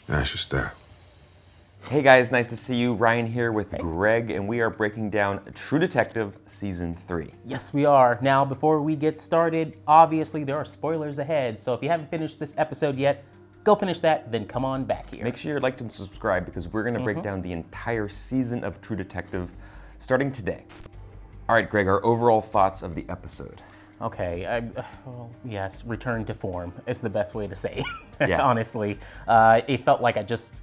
That's your step. Hey guys, nice to see you. Ryan here with Greg, and we are breaking down True Detective Season 3. Yes, we are. Now, before we get started, obviously there are spoilers ahead, so if you haven't finished this episode yet, go finish that, then come on back here. Make sure you like and subscribe because we're going to break down the entire season of True Detective starting today. All right, Greg, our overall thoughts of the episode. Okay, well, yes, return to form is the best way to say it, Yeah. honestly. It felt like I just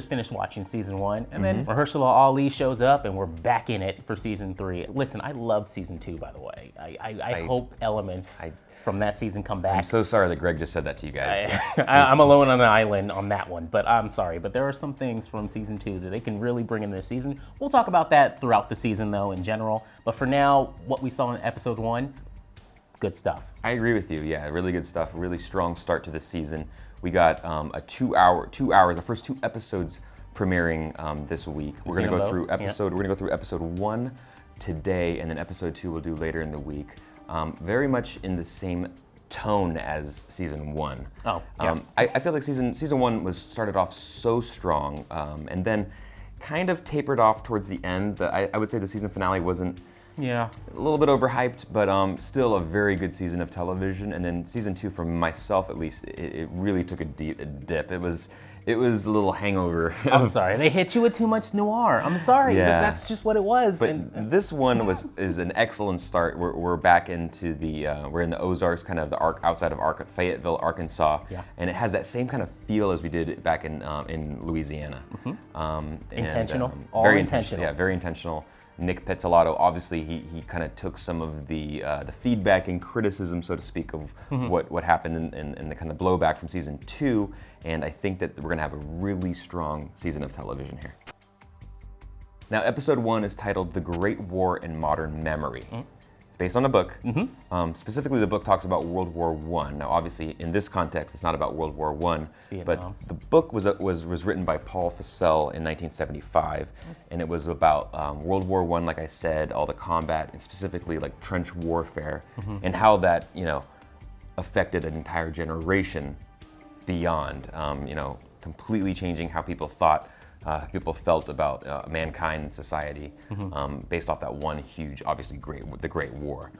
finished watching season 1, and then Mahershala Ali shows up, and we're back in it for season 3. Listen, I love season 2, by the way. I hope elements from that season come back. I'm so sorry that Greg just said that to you guys. I'm alone on an island on that one, but I'm sorry. But there are some things from season 2 that they can really bring in this season. We'll talk about that throughout the season, though, in general. But for now, what we saw in episode 1, good stuff. I agree with you. Yeah, really good stuff. Really strong start to this season. We got a 2 hours, the first 2 episodes premiering this week. We're going to go through episode 1 today, and then episode 2 we'll do later in the week. Very much in the same tone as season 1. Oh, yeah. I feel like season 1 was started off so strong, and then kind of tapered off towards the end. I would say the season finale wasn't. Yeah. A little bit overhyped, but still a very good season of television. And then season 2, for myself at least, it really took a dip. It was a little hangover. I'm sorry, they hit you with too much noir. I'm sorry, Yeah. but that's just what it was. But this one is an excellent start. We're back into we're in the Ozarks, kind of the outside of Fayetteville, Arkansas, Yeah. and it has that same kind of feel as we did back in Louisiana. Intentional, all very intentional. Yeah, very intentional. Nick Pizzolatto, obviously, he kind of took some of the feedback and criticism, so to speak, of what happened and the kind of blowback from season 2, and I think that we're going to have a really strong season of television here. Now, episode 1 is titled The Great War in Modern Memory. It's based on a book. Specifically, the book talks about World War I. Now, obviously, in this context, it's not about World War I, but the book was written by Paul Purcell in 1975, and it was about World War I, like I said, all the combat, and specifically like trench warfare, and how that affected an entire generation beyond, completely changing how people thought. People felt about mankind and society based off that one huge, obviously the Great War.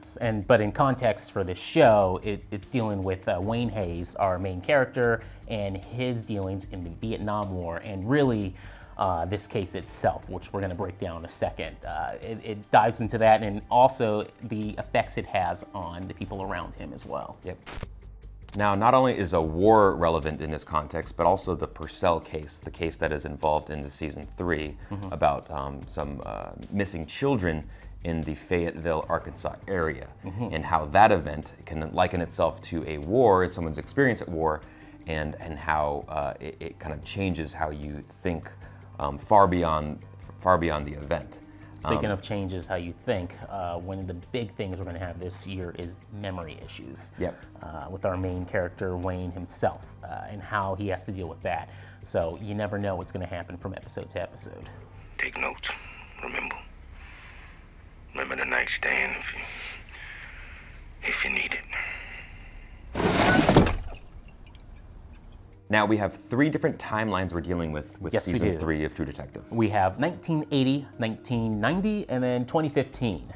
But in context for this show, it's dealing with Wayne Hayes, our main character, and his dealings in the Vietnam War, and really this case itself, which we're going to break down in a second. It dives into that, and also the effects it has on the people around him as well. Yep. Now, not only is a war relevant in this context, but also the Purcell case, the case that is involved in the season 3 about some missing children in the Fayetteville, Arkansas area, and how that event can liken itself to a war and someone's experience at war, and how it kind of changes how you think far beyond the event. Speaking of changes how you think, one of the big things we're going to have this year is memory issues. Yep. With our main character, Wayne himself, and how he has to deal with that. So you never know what's going to happen from episode to episode. Take notes. Remember the nightstand if you need it. Now we have 3 different timelines we're dealing with Yes, we season do. 3 of True Detective. We have 1980, 1990, and then 2015.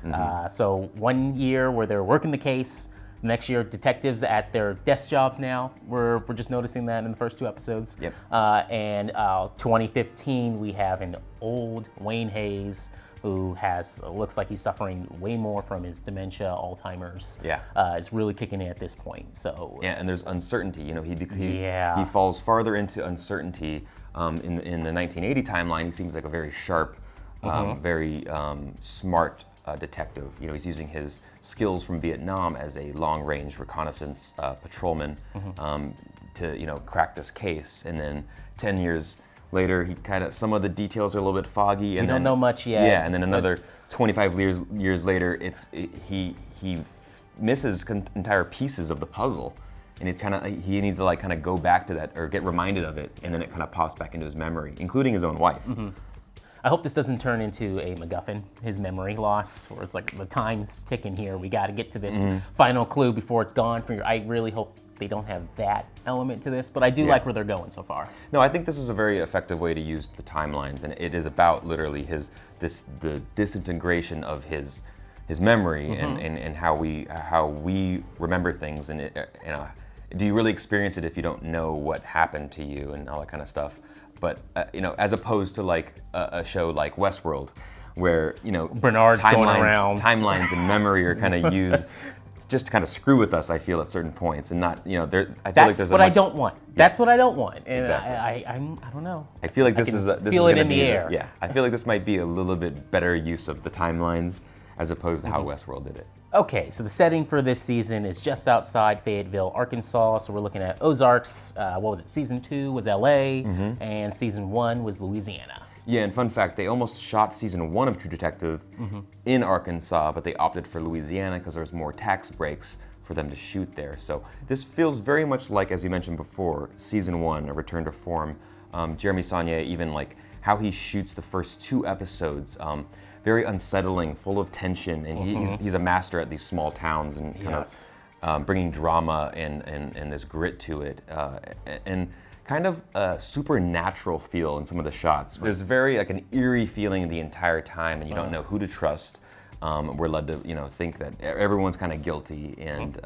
So 1 year where they're working the case. Next year, detectives at their desk jobs now. We're just noticing that in the first 2 episodes. Yep. And 2015, we have an old Wayne Hayes who looks like he's suffering way more from his dementia, Alzheimer's. Yeah. It's really kicking in at this point. So Yeah, and there's uncertainty. He falls farther into uncertainty. In the 1980 timeline, he seems like a very sharp, very smart detective. He's using his skills from Vietnam as a long-range reconnaissance patrolman to crack this case. And then 10 years later, some of the details are a little bit foggy. And we don't know much yet. Yeah, and then another 25 years later, he misses entire pieces of the puzzle, and he needs to kind of go back to that or get reminded of it, and then it kind of pops back into his memory, including his own wife. I hope this doesn't turn into a MacGuffin, his memory loss, where it's like the time's ticking here. We got to get to this final clue before it's gone. I really hope they don't have that element to this, but I do like where they're going so far. No, I think this is a very effective way to use the timelines, and it is about literally the disintegration of his memory and how we remember things, and do you really experience it if you don't know what happened to you and all that kind of stuff? But as opposed to like a show like Westworld, where Bernard's going around. timelines and memory are kind of used just to kind of screw with us, I feel, at certain points, and not, I feel like there's what I don't want. That's what I don't want, and Exactly. I don't know. I feel like this can is feel it gonna in the be air. Yeah, I feel like this might be a little bit better use of the timelines as opposed to how Westworld did it. Okay, so the setting for this season is just outside Fayetteville, Arkansas. So we're looking at Ozarks. What was it? Season 2 was LA, and season 1 was Louisiana. Yeah, and fun fact, they almost shot season 1 of True Detective in Arkansas, but they opted for Louisiana because there was more tax breaks for them to shoot there. So this feels very much like, as you mentioned before, season 1, A Return to Form. Jeremy Saulnier, even like how he shoots the first 2 episodes, very unsettling, full of tension, and he's a master at these small towns and kind of bringing drama and this grit to it, and kind of a supernatural feel in some of the shots. There's very like an eerie feeling the entire time, and you don't know who to trust. We're led to think that everyone's kind of guilty, and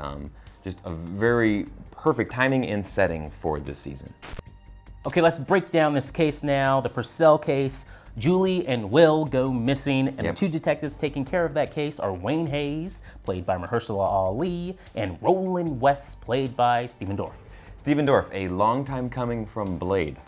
just a very perfect timing and setting for this season. Okay, let's break down this case now. The Purcell case. Julie and Will go missing, and the 2 detectives taking care of that case are Wayne Hayes, played by Mahershala Ali, and Roland West, played by Stephen Dorff. Stephen Dorff, a long time coming from Blade.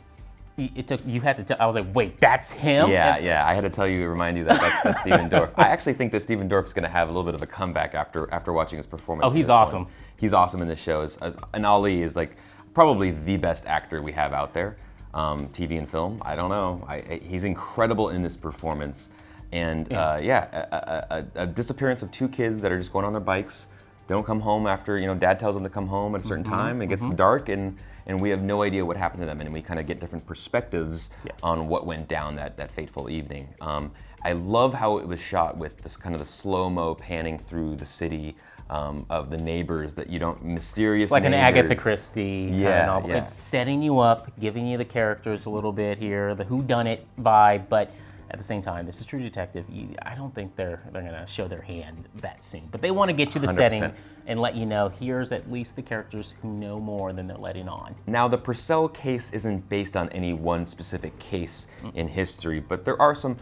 It took you had to tell. I was like, wait, that's him? Yeah. I had to tell you, remind you that that's Stephen Dorff. I actually think that Stephen Dorff's going to have a little bit of a comeback after watching his performance. Oh, he's awesome. He's awesome in this show, and Ali is like probably the best actor we have out there. TV and film, I don't know. He's incredible in this performance. And a disappearance of 2 kids that are just going on their bikes. They don't come home after, dad tells them to come home at a certain time. It gets dark, and we have no idea what happened to them. And we kind of get different perspectives on what went down that fateful evening. I love how it was shot with this kind of the slow-mo panning through the city of the neighbors that you don't, mysterious It's like neighbors. an Agatha Christie kind of novel. Yeah. It's setting you up, giving you the characters a little bit here, the whodunit vibe, but at the same time, this is True Detective. I don't think they're going to show their hand that soon. But they want to get you the 100%. setting and let you know, here's at least the characters who know more than they're letting on. Now, the Purcell case isn't based on any one specific case in history, but there are some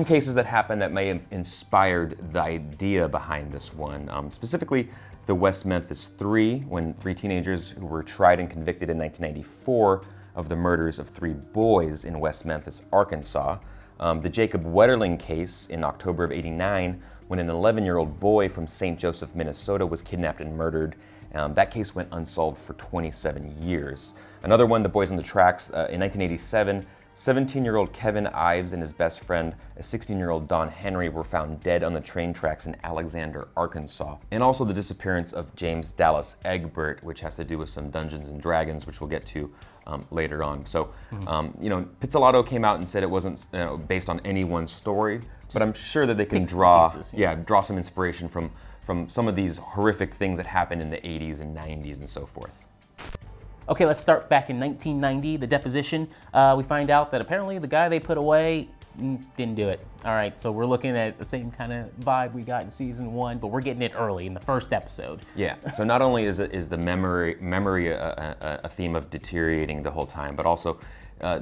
cases that happened that may have inspired the idea behind this one. Specifically, the West Memphis 3, when 3 teenagers who were tried and convicted in 1994 of the murders of 3 boys in West Memphis, Arkansas. The Jacob Wetterling case in October of '89, when an 11-year-old boy from St. Joseph, Minnesota was kidnapped and murdered. That case went unsolved for 27 years. Another one, the Boys on the Tracks, in 1987, 17-year-old Kevin Ives and his best friend, a 16-year-old Don Henry, were found dead on the train tracks in Alexander, Arkansas. And also the disappearance of James Dallas Egbert, which has to do with some Dungeons and Dragons, which we'll get to later on. So, Pizzolatto came out and said it wasn't based on any one story, but I'm sure that they can draw some inspiration from some of these horrific things that happened in the 80s and 90s and so forth. Okay, let's start back in 1990, the deposition. We find out that apparently the guy they put away didn't do it. All right, so we're looking at the same kind of vibe we got in season 1, but we're getting it early in the first episode. Yeah, so not only is the memory a theme of deteriorating the whole time, but also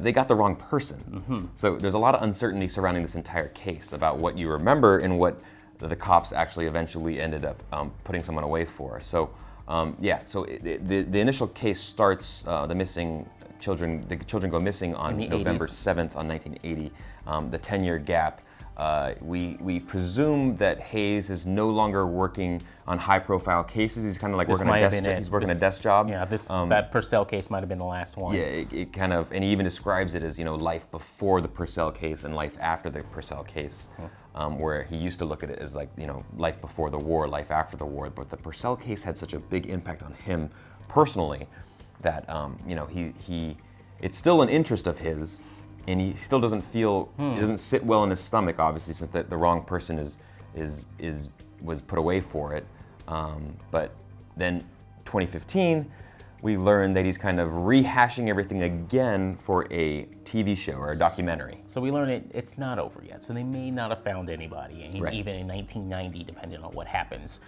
they got the wrong person. So there's a lot of uncertainty surrounding this entire case about what you remember and what the cops actually eventually ended up putting someone away for. So the initial case starts, the children go missing on November 7th on 1980, the 10-year gap. We presume that Hayes is no longer working on high-profile cases. He's kind of like working a desk job. Yeah, that Purcell case might have been the last one. Yeah, it kind of, and he even describes it as life before the Purcell case and life after the Purcell case, where he used to look at it as like life before the war, life after the war. But the Purcell case had such a big impact on him personally that it's still an interest of his. And he still doesn't feel, it doesn't sit well in his stomach, obviously, since the wrong person was put away for it. But then 2015, we learn that he's kind of rehashing everything again for a TV show or a documentary. So we learn it's not over yet. So they may not have found anybody, Right. even in 1990, depending on what happens.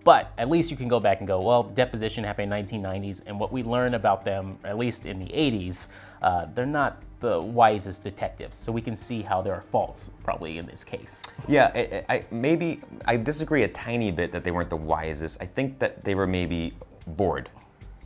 But at least you can go back and go, well, Deposition happened in 1990s, and what we learn about them, at least in the 80s, they're not the wisest detectives. So we can see how there are faults probably in this case. Yeah, I disagree a tiny bit that they weren't the wisest. I think that they were maybe bored.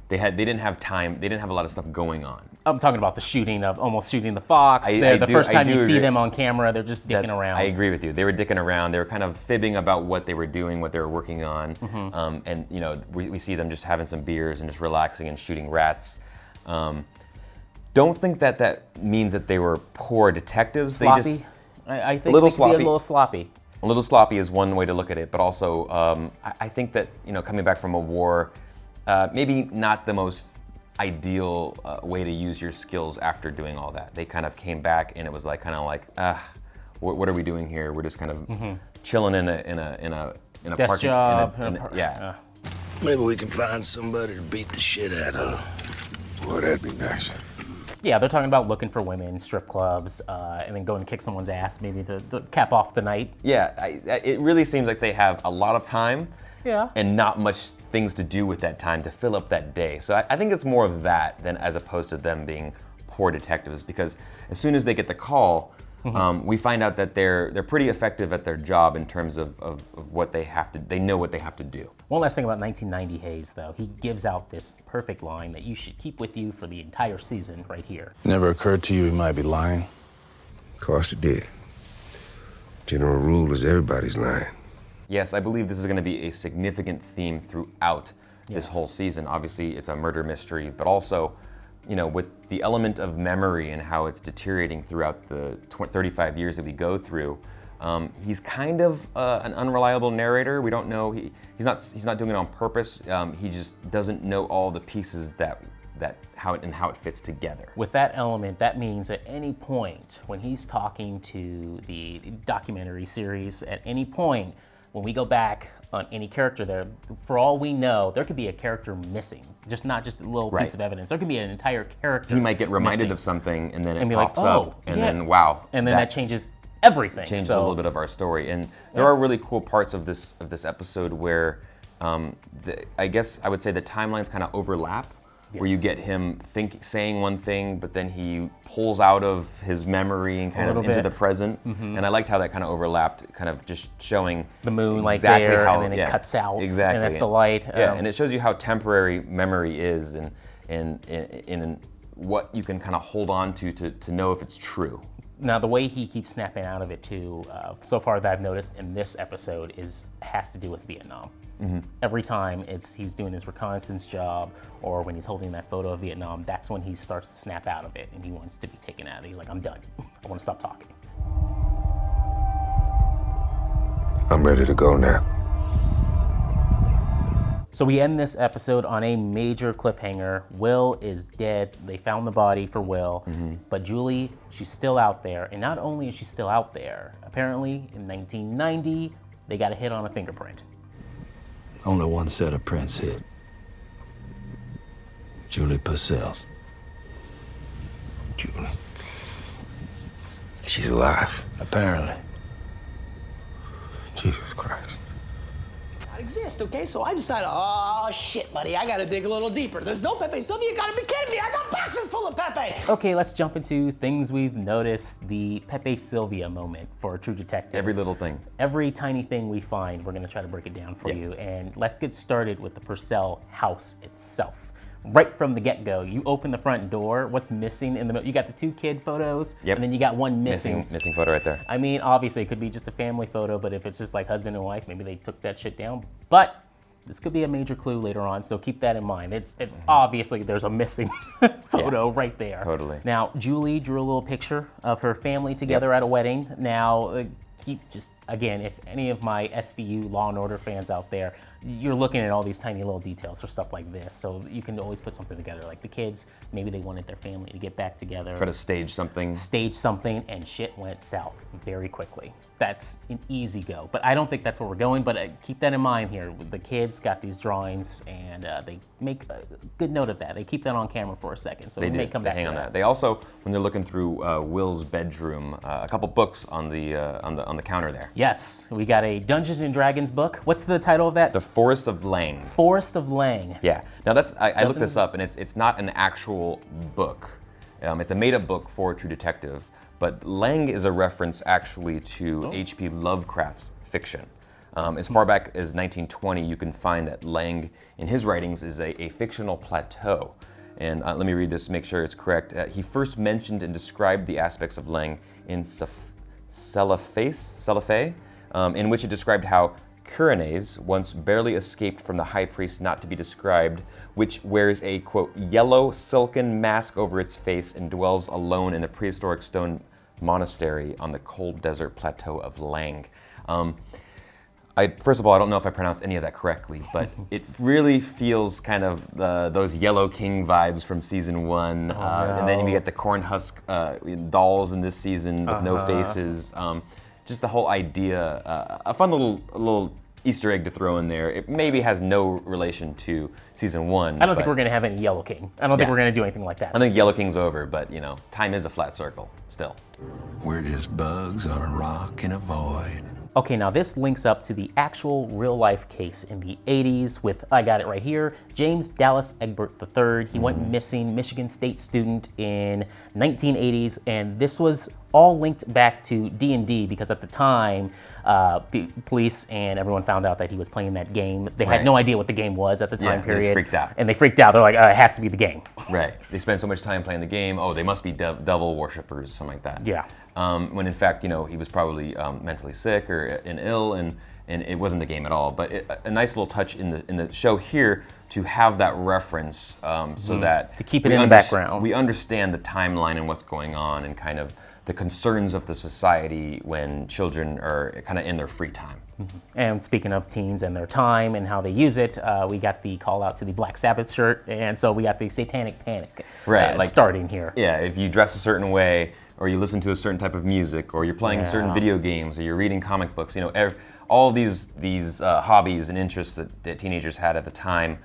They didn't have time. They didn't have a lot of stuff going on. I'm talking about the shooting of almost shooting the fox. The first time you see agree. them on camera, they're just dicking around. I agree with you. They were dicking around. They were kind of fibbing about what they were doing, what they were working on. And you know, we see them just having some beers and just relaxing and shooting rats. Don't think that means that they were poor detectives. Sloppy? They just I think little they could be sloppy. a little sloppy. A little sloppy is one way to look at it, but also I think that, you know, coming back from a war, maybe not the most ideal way to use your skills after doing all that. They kind of came back and it was like what are we doing here? We're just kind of chilling in a Desk parking job. yeah. Maybe we can find somebody to beat the shit out of. Boy, that'd be nice. Yeah, they're talking about looking for women, strip clubs, and then going to kick someone's ass maybe to cap off the night. Yeah, it really seems like they have a lot of time. Yeah. And not much things to do with that time to fill up that day. So I think it's more of that than as opposed to them being poor detectives, because as soon as they get the call, we find out that they're pretty effective at their job in terms of what they have to, they know what they have to do. One last thing about 1990 Hayes, though. He gives out this perfect line that you should keep with you for the entire season right here. Never occurred to you he might be lying? Of course it did. General rule is everybody's lying. Yes, I believe this is going to be a significant theme throughout this whole season. Obviously, it's a murder mystery, but also, you know, with the element of memory and how it's deteriorating throughout the 35 years that we go through, he's kind of an unreliable narrator. We don't know, he's not doing it on purpose. He just doesn't know all the pieces how it fits together. With that element, that means at any point when he's talking to the documentary series, at any point when we go back on any character there, for all we know, there could be a character missing, not just a little piece of evidence. There could be an entire character He might get reminded missing. of something, and then it And be pops like, up, and then wow, and then that changes everything. changes a little bit of our story. And there are really cool parts of this episode where I guess I would say the timelines kind of overlap. Where you get him saying one thing, but then he pulls out of his memory and kind of into the present. And I liked how that kind of overlapped, kind of just showing the moon exactly there, how, and then it cuts out. Exactly. And that's the light. Yeah, and it shows you how temporary memory is, and what you can kind of hold on to know if it's true. Now, the way he keeps snapping out of it too, so far that I've noticed in this episode, has to do with Vietnam. Every time he's doing his reconnaissance job, or when he's holding that photo of Vietnam, that's when he starts to snap out of it, and he wants to be taken out of it. He's like, I'm done. I want to stop talking. I'm ready to go now. So we end this episode on a major cliffhanger. Will is dead. They found the body for Will, but Julie, she's still out there. And not only is she still out there, apparently in 1990, they got a hit on a fingerprint. Only one set of prints hit. Julie Purcell's. Julie. She's alive. Apparently. Jesus Christ. Exist, okay? So I decided, oh shit, buddy, I gotta dig a little deeper. There's no Pepe Sylvia, you gotta be kidding me! I got boxes full of Pepe! Okay, let's jump into things we've noticed, the Pepe Sylvia moment for True Detective. Every little thing. Every tiny thing we find, we're gonna try to break it down for you. And let's get started with the Purcell house itself. Right from the get-go, you open the front door, what's missing in the middle? You got the two kid photos, and then you got one missing. Missing photo right there. I mean, obviously it could be just a family photo, but if it's just like husband and wife, maybe they took that shit down. But this could be a major clue later on, so keep that in mind. It's obviously there's a missing photo right there. Totally. Now, Julie drew a little picture of her family together at a wedding. Now, again, if any of my SVU Law and Order fans out there, you're looking at all these tiny little details for stuff like this. So you can always put something together. Like the kids, maybe they wanted their family to get back together. Try to stage something. And shit went south very quickly. That's an easy go, but I don't think that's where we're going, but keep that in mind here. The kids got these drawings, and they make a good note of that. They keep that on camera for a second, so we may come back to that. They also, when they're looking through Will's bedroom, a couple books on the counter there. Yes, we got a Dungeons and Dragons book. What's the title of that? The Forest of Lang. Forest of Lang. Yeah. Now I looked this up, and it's not an actual book. It's a made-up book for True Detective. But Lang is a reference actually to H.P. Lovecraft's fiction. As far back as 1920, you can find that Lang, in his writings, is a fictional plateau. And let me read this to make sure it's correct. He first mentioned and described the aspects of Lang in Celiphae, in which it described how Curenes once barely escaped from the high priest not to be described, which wears a, quote, yellow silken mask over its face and dwells alone in a prehistoric stone monastery on the cold desert plateau of Lang. First of all, I don't know if I pronounced any of that correctly, but it really feels kind of those Yellow King vibes from season 1. And then you get the corn husk dolls in this season with no faces. Just the whole idea, a fun little Easter egg to throw in there. It maybe has no relation to season 1. I don't think we're going to have any Yellow King. I don't think we're going to do anything like that. I think Yellow King's over, but time is a flat circle still. We're just bugs on a rock in a void. Okay, now this links up to the actual real-life case in the 80s with, I got it right here, James Dallas Egbert III. He went missing, Michigan State student in 1980s, and this was all linked back to D&D because at the time, police and everyone found out that he was playing that game. They had no idea what the game was at the time period. They freaked out. And they freaked out. They're like, it has to be the game. Right. They spent so much time playing the game. Oh, they must be devil worshippers, something like that. Yeah. When in fact, he was probably mentally sick or ill, and it wasn't the game at all. But a nice little touch in the show here to have that reference, so that to keep it in the background, we understand the timeline and what's going on, and kind of the concerns of the society when children are kind of in their free time. And speaking of teens and their time and how they use it, we got the call out to the Black Sabbath shirt, and so we got the Satanic Panic starting here. Yeah, if you dress a certain way, or you listen to a certain type of music, or you're playing certain video games, or you're reading comic books, all these hobbies and interests that teenagers had at the time,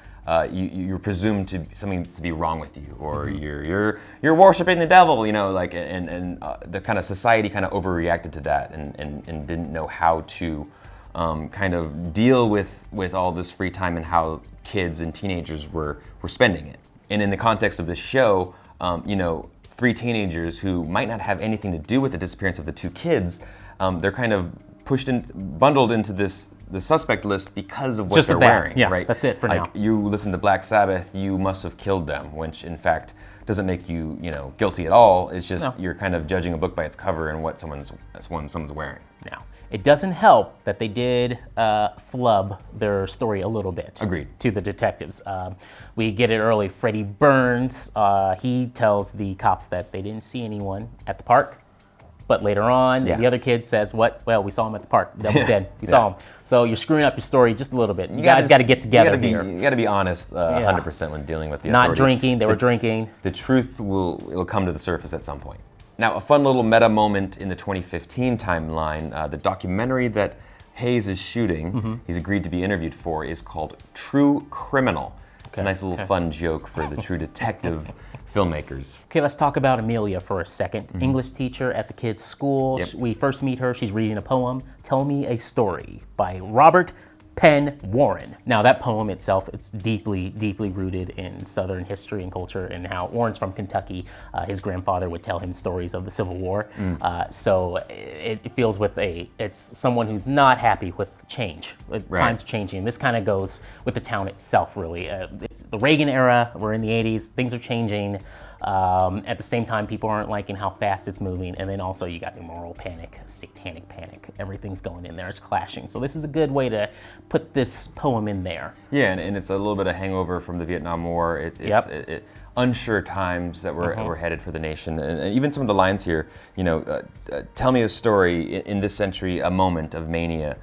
you're presumed to something to be wrong with you, or you're worshiping the devil, and the kind of society kind of overreacted to that and didn't know how to kind of deal with all this free time and how kids and teenagers were spending it. And in the context of this show, 3 teenagers who might not have anything to do with the disappearance of the 2 kids, they're kind of bundled into the suspect list because of what they're wearing. Yeah, right? That's it for now. You listen to Black Sabbath, you must have killed them, which in fact doesn't make you, guilty at all. It's just you're kind of judging a book by its cover and what someone's wearing. Now, it doesn't help that they did flub their story a little bit. Agreed. To the detectives. We get it early. Freddie Burns, he tells the cops that they didn't see anyone at the park. But later on, the other kid says, what? Well, we saw him at the park. That was dead. We saw him. So you're screwing up your story just a little bit. You guys got to get together here. You got to be honest 100% when dealing with the Not authorities. drinking. They were drinking. The truth will come to the surface at some point. Now, a fun little meta moment in the 2015 timeline, the documentary that Hayes is shooting, he's agreed to be interviewed for, is called True Criminal. A nice little fun joke for the True Detective filmmakers. Okay, let's talk about Amelia for a second. English teacher at the kids' school. Yep. We first meet her. She's reading a poem, Tell Me a Story, by Robert Penn Warren. Now that poem itself, it's deeply, deeply rooted in Southern history and culture, and how Warren's from Kentucky. His grandfather would tell him stories of the Civil War. So it feels it's someone who's not happy with change. Times changing. This kind of goes with the town itself, really. It's the Reagan era. We're in the 80s. Things are changing. At the same time, people aren't liking how fast it's moving. And then also you got the moral panic, satanic panic. Everything's going in there. It's clashing. So this is a good way to put this poem in there. Yeah, and it's a little bit of hangover from the Vietnam War. It's unsure times that we're headed for the nation. And even some of the lines here, tell me a story in this century, a moment of mania.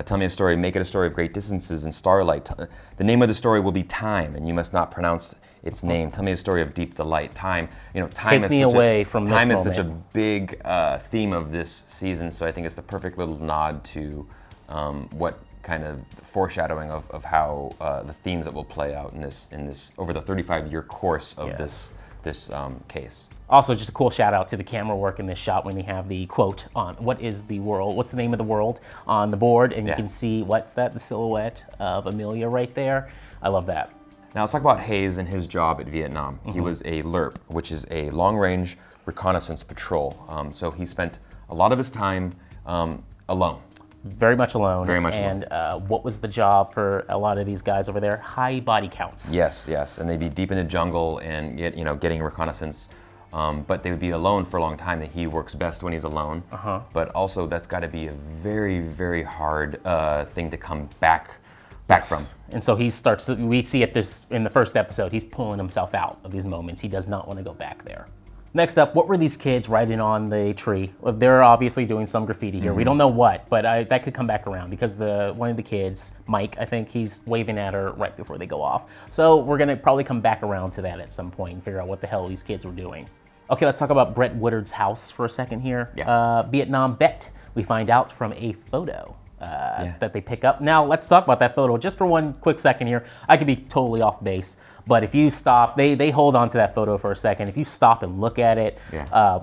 Tell me a story, make it a story of great distances and starlight. The name of the story will be time, and you must not pronounce its name. Tell me a story of deep delight. Time, time Take me away from this time is moment. such a big theme of this season, so I think it's the perfect little nod to what kind of foreshadowing of how the themes that will play out in this over the 35-year course of this case. Also, just a cool shout out to the camera work in this shot when they have the quote on what is the world, what's the name of the world on the board, and you can see, what's that, the silhouette of Amelia right there. I love that. Now let's talk about Hayes and his job at Vietnam. He was a LRP, which is a long-range reconnaissance patrol. So he spent a lot of his time alone. Very much alone. Very much alone. And what was the job for a lot of these guys over there? High body counts. Yes, and they'd be deep in the jungle and getting reconnaissance. But they would be alone for a long time. That he works best when he's alone. But also, that's got to be a very, very hard thing to come back from. And so he starts. We see it in the first episode. He's pulling himself out of these moments. He does not want to go back there. Next up, what were these kids writing on the tree? Well, they're obviously doing some graffiti here. We don't know what, but that could come back around because one of the kids, Mike, I think he's waving at her right before they go off. So we're gonna probably come back around to that at some point and figure out what the hell these kids were doing. Okay, let's talk about Brett Woodard's house for a second here. Vietnam vet, we find out from a photo that they pick up. Now, let's talk about that photo just for one quick second here. I could be totally off base, but if you stop, they hold on to that photo for a second. If you stop and look at it,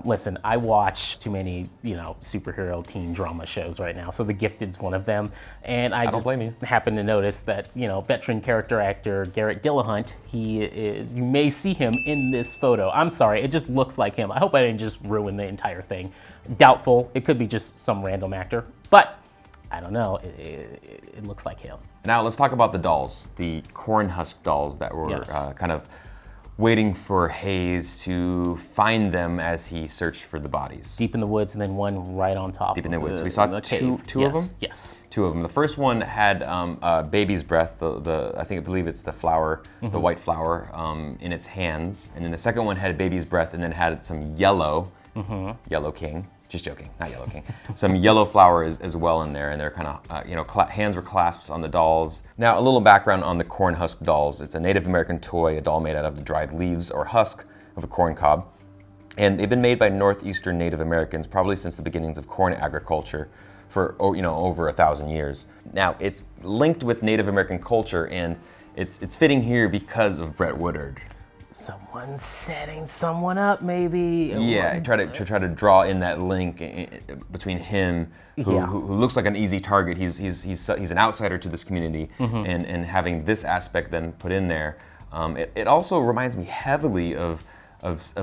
listen, I watch too many, superhero teen drama shows right now, so The Gifted's one of them, and I don't blame you. Happen to notice that, veteran character actor Garrett Dillahunt, you may see him in this photo. I'm sorry, it just looks like him. I hope I didn't just ruin the entire thing. Doubtful, it could be just some random actor, but I don't know, it looks like him. Now let's talk about the dolls, the corn husk dolls that were kind of waiting for Hayes to find them as he searched for the bodies. Deep in the woods, and then one right on top. Deep in the woods. We saw two of them? Yes. Two of them. The first one had baby's breath, I believe it's the flower, the white flower, in its hands. And then the second one had baby's breath and then had some yellow, Yellow King. Just joking, not Yellow King. Some yellow flower as well in there, and they're kind of, hands were clasps on the dolls. Now, a little background on the corn husk dolls. It's a Native American toy, a doll made out of the dried leaves or husk of a corn cob. And they've been made by northeastern Native Americans probably since the beginnings of corn agriculture for, over 1,000 years. Now, it's linked with Native American culture, and it's fitting here because of Brett Woodard. Someone's setting someone up, maybe. Yeah, try to draw in that link between him, who looks like an easy target. He's an outsider to this community, and having this aspect then put in there. It also reminds me heavily of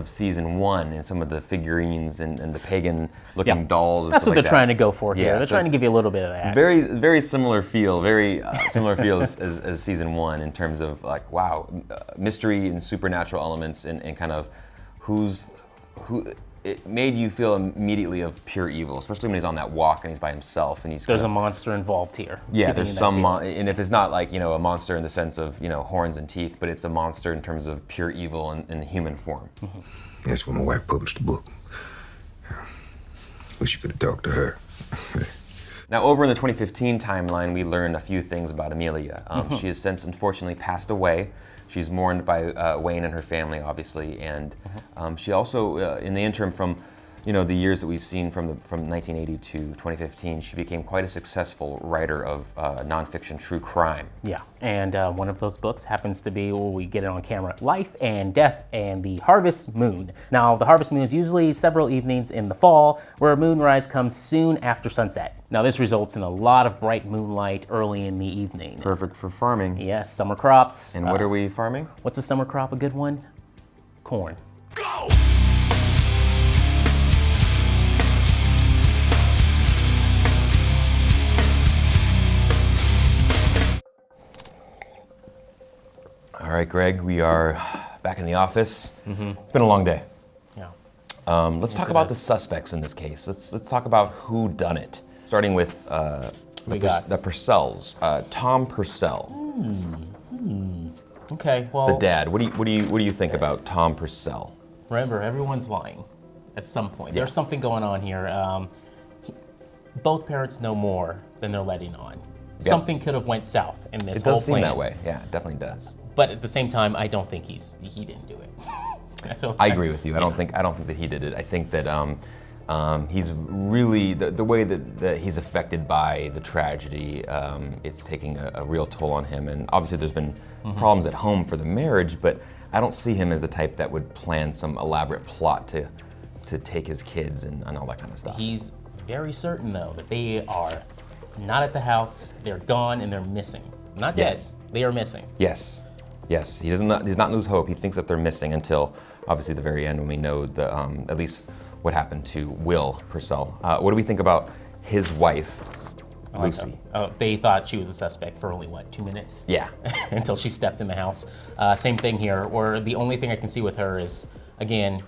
season 1 and some of the figurines and the pagan-looking dolls. And That's stuff what like they're trying to go for here. They're so trying to give you a little bit of that. Very, very similar feel. Very similar feel as season 1 in terms of mystery and supernatural elements and kind of who. It made you feel immediately of pure evil, especially when he's on that walk and he's by himself and he's. There's a monster involved here. There's some, and if it's not like a monster in the sense of horns and teeth, but it's a monster in terms of pure evil in human form. That's when my wife published the book. Wish you could have talked to her. Now, over in the 2015 timeline, we learned a few things about Amelia. She has since unfortunately passed away. She's mourned by Wayne and her family, obviously, and she also, in the interim from, the years that we've seen from 1980 to 2015, she became quite a successful writer of nonfiction true crime. Yeah, and one of those books happens to be, we get it on camera, Life and Death and the Harvest Moon. Now, the Harvest Moon is usually several evenings in the fall, where moonrise comes soon after sunset. Now, this results in a lot of bright moonlight early in the evening. Perfect for farming. Yes, summer crops. And what are we farming? What's a summer crop, a good one? Corn. Go! All right, Greg, we are back in the office. It's been a long day. Yeah. Let's talk about the suspects in this case. Let's talk about who done it. Starting with the Purcells. Tom Purcell. Okay, well. The dad. What do you think about Tom Purcell? Remember, everyone's lying at some point. There's something going on here. both parents know more than they're letting on. Yeah. Something could have went south in this It whole does seem plan. that way. Yeah, it definitely does. But at the same time, I don't think he didn't do it. I agree with you. I don't think that he did it. I think that he's really the way that he's affected by the tragedy. It's taking a real toll on him, and obviously there's been problems at home for the marriage. But I don't see him as the type that would plan some elaborate plot to take his kids and all that kind of stuff. He's very certain, though, that they are not at the house. They're gone and they're missing. Not dead. Yes. They are missing. Yes. He does not lose hope. He thinks that they're missing until obviously the very end when we know the at least what happened to Will Purcell. What do we think about his wife, Lucy? They thought she was a suspect for only, 2 minutes? Yeah. Until she stepped in the house. Same thing here, where the only thing I can see with her is, again,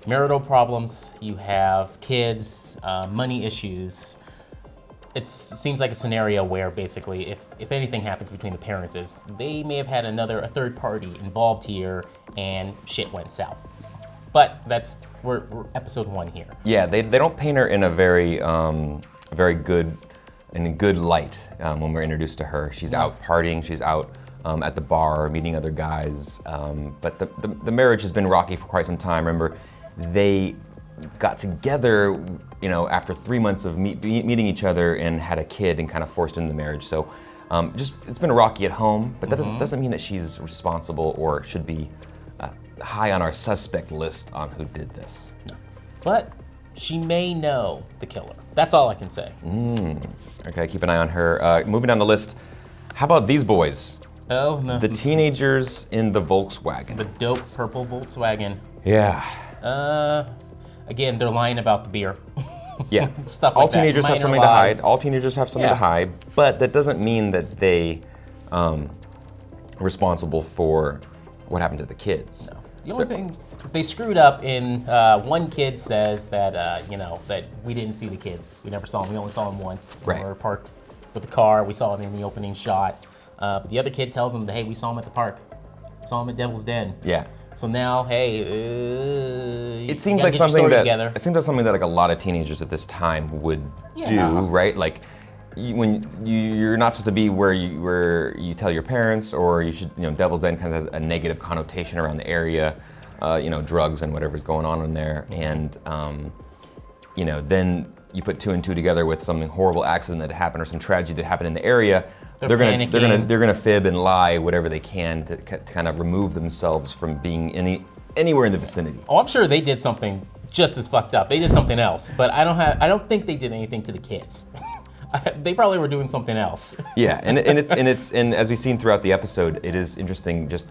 marital problems, you have kids, money issues. It seems like a scenario where basically if anything happens between the parents is they may have had a third party involved here and shit went south. But we're episode 1 here. Yeah, they don't paint her in a very good light when we're introduced to her. She's out partying, she's out at the bar meeting other guys. But the marriage has been rocky for quite some time. Remember, they got together, after 3 months of meeting each other and had a kid and kind of forced into the marriage. So it's been rocky at home, but that doesn't mean that she's responsible or should be high on our suspect list on who did this. But she may know the killer. That's all I can say. Okay, keep an eye on her. Moving down the list, how about these boys? Oh, no. The teenagers in the Volkswagen. The dope purple Volkswagen. Yeah. Again, they're lying about the beer. Yeah. Stuff All like that. teenagers have Minor something lies. to hide. All teenagers have something to hide, but that doesn't mean that they responsible for what happened to the kids. No. The only thing they screwed up in, one kid says that, that we didn't see the kids. We never saw them. We only saw them once. Right. We were parked with the car. We saw them in the opening shot. But the other kid tells them that, hey, we saw them at the park. Saw them at Devil's Den. Yeah. So now, hey, It seems like something that like a lot of teenagers at this time would do, right? Like when you're not supposed to be where you tell your parents, or you should, Devil's Den kind of has a negative connotation around the area, drugs and whatever's going on in there, and then you put 2 and 2 together with something horrible accident that happened or some tragedy that happened in the area. They're gonna fib and lie whatever they can to kind of remove themselves from being anywhere in the vicinity. Oh, I'm sure they did something just as fucked up. They did something else, but I don't think they did anything to the kids. They probably were doing something else. Yeah, and as we've seen throughout the episode, it is interesting just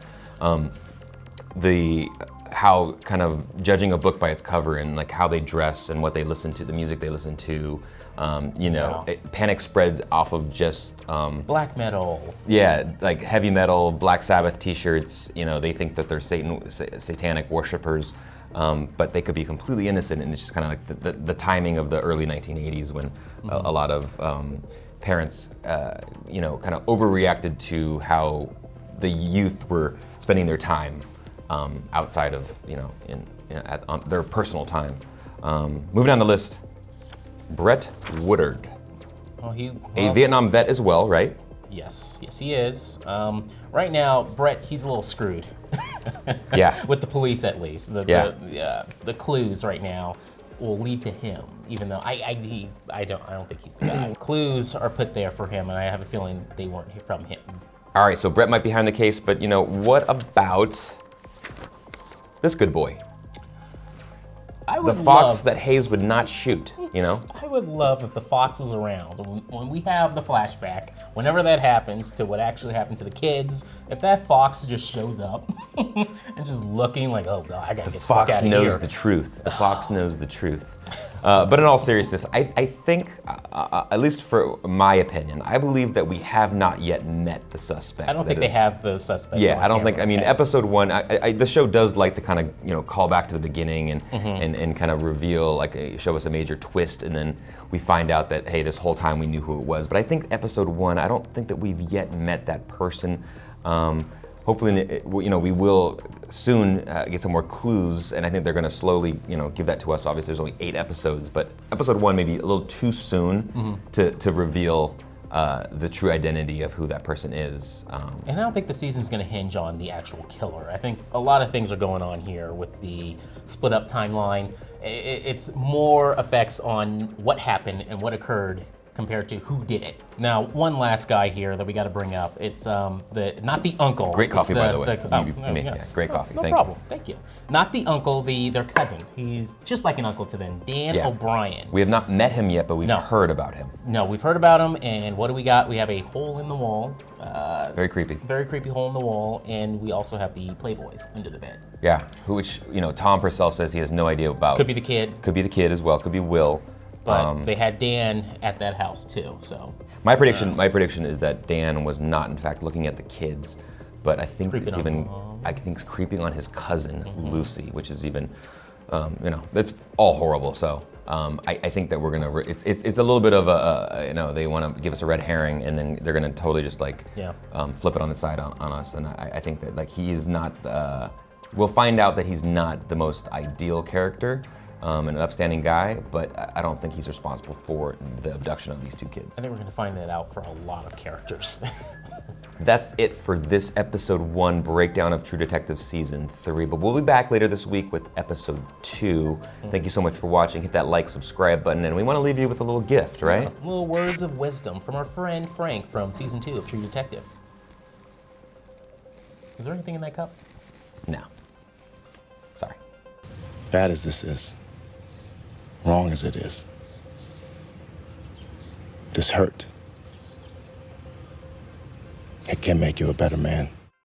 how kind of judging a book by its cover and like how they dress and what they listen to, the music they listen to. Panic spreads off of just Black metal. Yeah, like heavy metal, Black Sabbath T-shirts. They think that they're satanic worshipers, but they could be completely innocent. And it's just kind of like the timing of the early 1980s when a lot of parents, kind of overreacted to how the youth were spending their time outside of on their personal time. Moving down the list. Brett Woodard, a Vietnam vet as well, right? Yes, he is. Right now, Brett, he's a little screwed. Yeah. With the police, at least. The clues right now will lead to him, even though I don't think he's the guy. Clues are put there for him, and I have a feeling they weren't from him. All right, so Brett might be behind the case, but what about this good boy? The fox that Hayes would not shoot, I would love if the fox was around. When we have the flashback, whenever that happens to what actually happened to the kids, if that fox just shows up and just looking like, oh God, I gotta get the fuck out of here. The fox knows the truth. The fox knows the truth. But in all seriousness, I think, at least for my opinion, I believe that we have not yet met the suspect. I don't think they have the suspect. Yeah, I don't think. I mean, episode 1, the show does like to kind of call back to the beginning and kind of reveal, show us a major twist, and then we find out that, hey, this whole time we knew who it was. But I think episode 1, I don't think that we've yet met that person. hopefully, you know, we will soon get some more clues, and I think they're going to slowly, you know, give that to us. Obviously, there's only 8 episodes, but episode 1 may be a little too soon to reveal the true identity of who that person is. And I don't think the season's going to hinge on the actual killer. I think a lot of things are going on here with the split up timeline. It's more effects on what happened and what occurred compared to who did it. Now, one last guy here that we got to bring up. It's not the uncle. Great coffee, by the way. Yes. Great coffee. No Thank problem. you. Thank you. Not the uncle, their cousin. He's just like an uncle to them, Dan O'Brien. We have not met him yet, but we've heard about him. No, we've heard about him, and what do we got? We have a hole in the wall. Very creepy. Very creepy hole in the wall, and we also have the Playboys under the bed. Yeah, which, you know, Tom Purcell says he has no idea about. Could be the kid. Could be the kid as well. Could be Will. But they had Dan at that house too, so. My prediction is that Dan was not, in fact, looking at the kids, but I think Creeping it's on even, them. I think it's creeping on his cousin, Lucy, which is even, you know, that's all horrible. So I think that we're gonna, it's a little bit of a, you know, they want to give us a red herring, and then they're gonna totally just like flip it on the side on us. And I think that like he is not, we'll find out that he's not the most ideal character. An upstanding guy, but I don't think he's responsible for the abduction of these 2 kids. I think we're going to find that out for a lot of characters. That's it for this episode 1 breakdown of True Detective season 3, but we'll be back later this week with episode 2. Thank you so much for watching. Hit that like, subscribe button, and we want to leave you with a little gift, right? Little words of wisdom from our friend Frank from season 2 of True Detective. Is there anything in that cup? No. Sorry. Bad as this is, wrong as it is, this hurt, it can make you a better man.